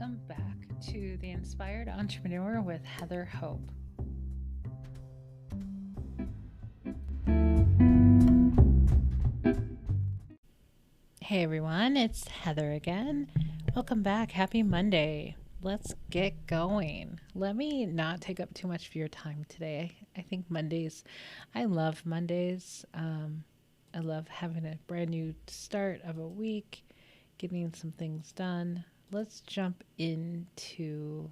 Welcome back to The Inspired Entrepreneur with Heather Hope. Hey everyone, it's Heather again. Welcome back. Happy Monday. Let's get going. Let me not take up too much of your time today. I think I love Mondays. I love having a brand new start of a week, getting some things done. Let's jump into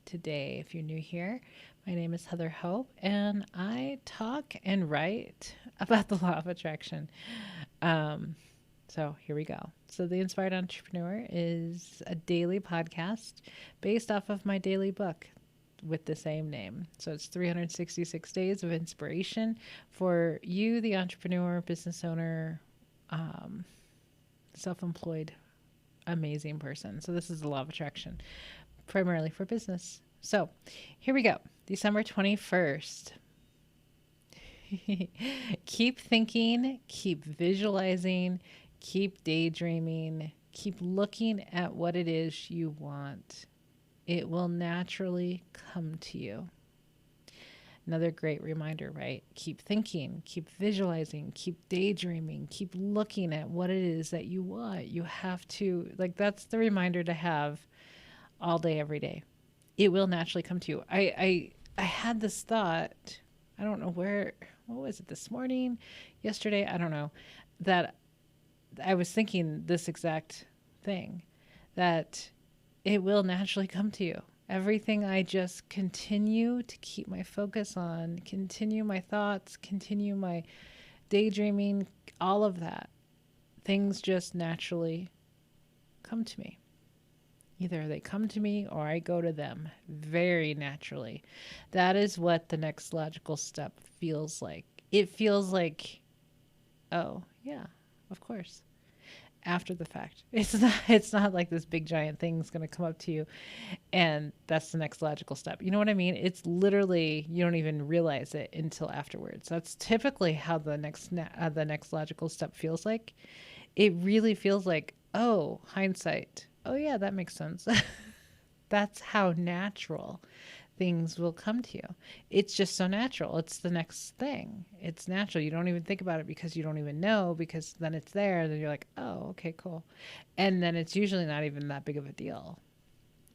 today. If you're new here, my name is Heather Hope, and I talk and write about the law of attraction. So here we go. So The Inspired Entrepreneur is a daily podcast based off of my daily book with the same name. So it's 366 days of inspiration for you, the entrepreneur, business owner, self-employed, amazing person. So this is the law of attraction, primarily for business. So here we go. December 21st. Keep thinking, keep visualizing, keep daydreaming, keep looking at what it is you want. It will naturally come to you. Another great reminder, right? Keep thinking, keep visualizing, keep daydreaming, keep looking at what it is that you want. You have to, that's the reminder to have all day, every day. It will naturally come to you. I had this thought, I don't know what was it, this morning, yesterday? I don't know, that I was thinking this exact thing, that it will naturally come to you. Everything I just continue to keep my focus on, continue my thoughts, continue my daydreaming, all of that, things just naturally come to me. Either they come to me or I go to them very naturally. That is what the next logical step feels like. It feels like, oh, yeah, of course. After the fact. It's not like this big giant thing's going to come up to you and that's the next logical step. You know what I mean? It's literally, you don't even realize it until afterwards. That's typically how the next logical step feels like. It really feels like, oh, hindsight. Oh yeah, that makes sense. That's how natural things will come to you. It's just so natural. It's the next thing. It's natural. You don't even think about it because you don't even know, because then it's there and then you're like, oh, okay, cool. And then it's usually not even that big of a deal.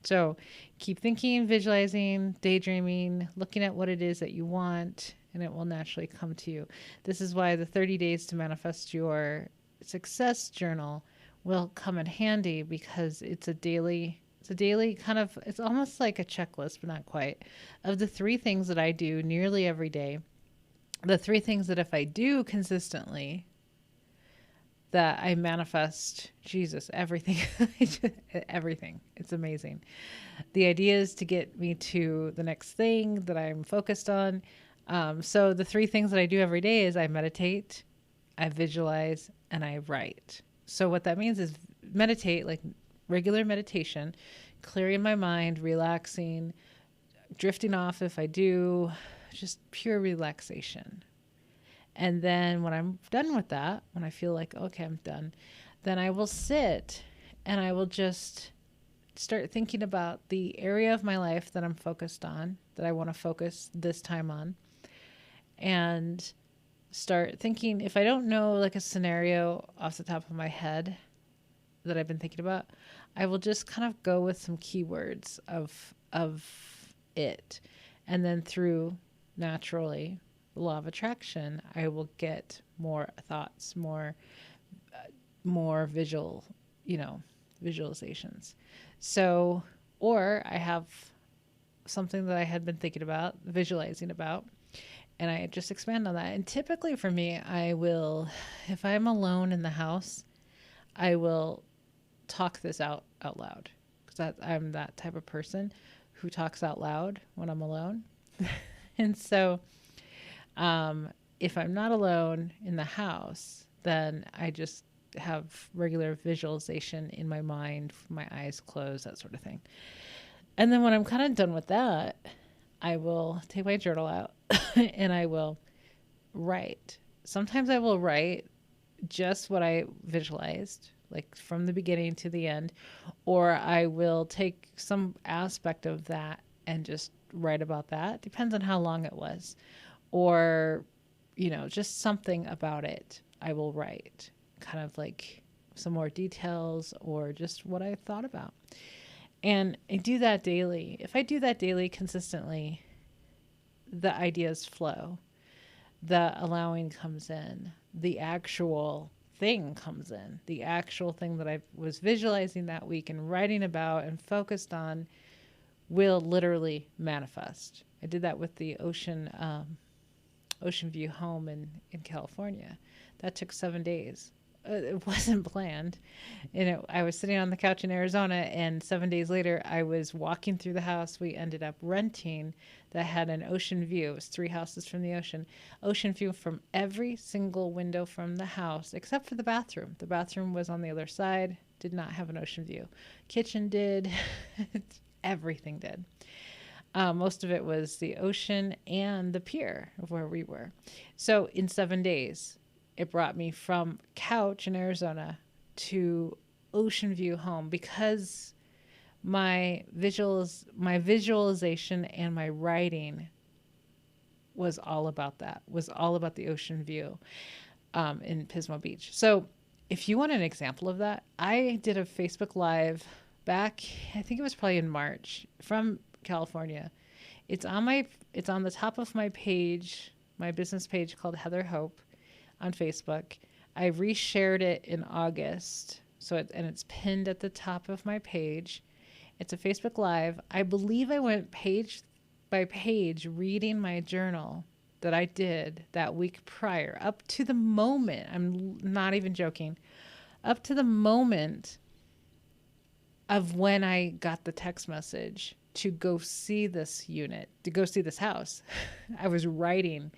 So keep thinking, visualizing, daydreaming, looking at what it is that you want, and it will naturally come to you. This is why the 30 days to manifest your success journal will come in handy, because it's a daily kind of, it's almost like a checklist, but not quite, of the 3 things that I do nearly every day. The 3 things that if I do consistently, that I manifest, Jesus, everything, everything. It's amazing. The idea is to get me to the next thing that I'm focused on. So the 3 things that I do every day is I meditate, I visualize, and I write. So what that means is meditate, like regular meditation, clearing my mind, relaxing, drifting off if I do, just pure relaxation. And then when I'm done with that, when I feel like, okay, I'm done, then I will sit and I will just start thinking about the area of my life that I'm focused on, that I want to focus this time on, and start thinking, if I don't know like a scenario off the top of my head that I've been thinking about, I will just kind of go with some keywords of it. And then through, naturally, the law of attraction, I will get more thoughts, more visualizations. So, or I have something that I had been thinking about, visualizing about, and I just expand on that. And typically for me, I will, if I'm alone in the house, I will talk this out loud, because I'm that type of person who talks out loud when I'm alone. And so if I'm not alone in the house, then I just have regular visualization in my mind, my eyes closed, that sort of thing. And then when I'm kind of done with that, I will take my journal out and I will write. Sometimes I will write just what I visualized. like from the beginning to the end, or I will take some aspect of that and just write about that. Depends on how long it was, or, just something about it I will write, kind of like some more details or just what I thought about. And I do that daily. If I do that daily consistently, the ideas flow, the allowing comes in, the actual thing comes in, the actual thing that I was visualizing that week and writing about and focused on will literally manifest. I did that with the ocean view home in California. That took 7 days. It wasn't planned. I was sitting on the couch in Arizona, and 7 days later, I was walking through the house we ended up renting that had an ocean view. It was 3 houses from the ocean view from every single window from the house, except for the bathroom. The bathroom was on the other side, did not have an ocean view. Kitchen did, everything did. Most of it was the ocean and the pier of where we were. So in 7 days, it brought me from couch in Arizona to ocean view home, because my visualization and my writing was all about that, was all about the ocean view in Pismo Beach. So if you want an example of that, I did a Facebook Live back, I think it was probably in March, from California. It's on the top of my page, my business page called Heather Hope on Facebook. I reshared it in August, and it's pinned at the top of my page. It's a Facebook Live. I believe I went page by page reading my journal that I did that week prior, up to the moment, I'm not even joking, up to the moment of when I got the text message to go see this unit, to go see this house. I was writing.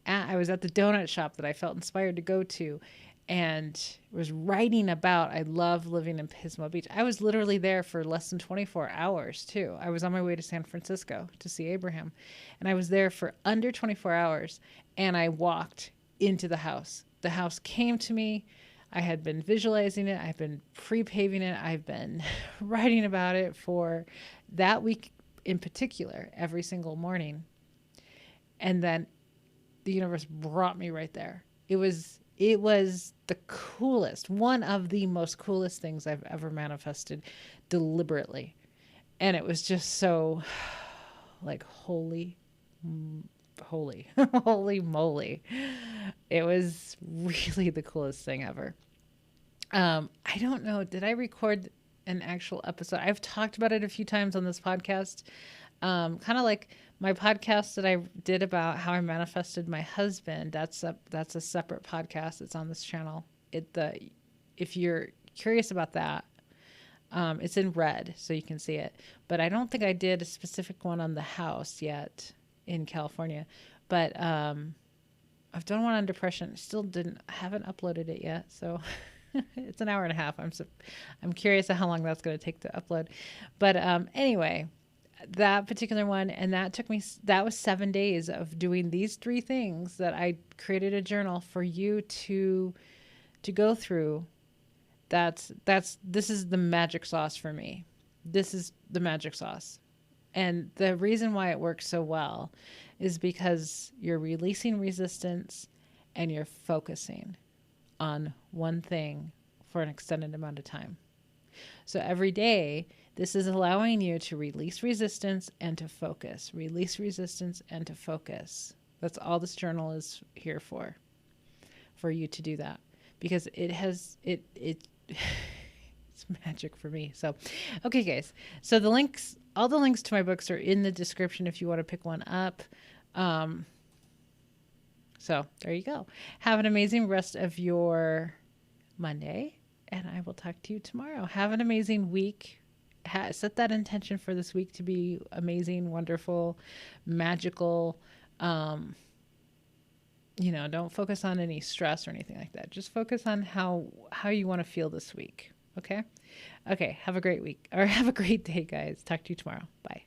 I was at the donut shop that I felt inspired to go to, and was writing about, I love living in Pismo Beach. I was literally there for less than 24 hours too. I was on my way to San Francisco to see Abraham, and I was there for under 24 hours, and I walked into the house. The house came to me. I had been visualizing it. I've been pre-paving it. I've been writing about it for that week in particular, every single morning. And then the universe brought me right there. It was the coolest, one of the most coolest things I've ever manifested deliberately. And it was just so like holy holy moly. It was really the coolest thing ever. I don't know, did I record an actual episode? I've talked about it a few times on this podcast. Kind of like my podcast that I did about how I manifested my husband. That's a separate podcast. It's on this channel. If you're curious about that, it's in red, so you can see it. But I don't think I did a specific one on the house yet in California. But I've done one on depression. Haven't uploaded it yet. So it's an hour and a half. I'm curious how long that's going to take to upload. But anyway, that particular one, and that was 7 days of doing these 3 things that I created a journal for you to go through. This is the magic sauce for me. This is the magic sauce. And the reason why it works so well is because you're releasing resistance and you're focusing on one thing for an extended amount of time. So every day, this is allowing you to release resistance and to focus. Release resistance and to focus. That's all this journal is here for you to do that. Because it's magic for me. So, okay, guys. So all the links to my books are in the description if you want to pick one up. So there you go. Have an amazing rest of your Monday, and I will talk to you tomorrow. Have an amazing week. Set that intention for this week to be amazing, wonderful, magical. Don't focus on any stress or anything like that. Just focus on how you want to feel this week. Okay? Okay. Have a great week, or have a great day, guys. Talk to you tomorrow. Bye.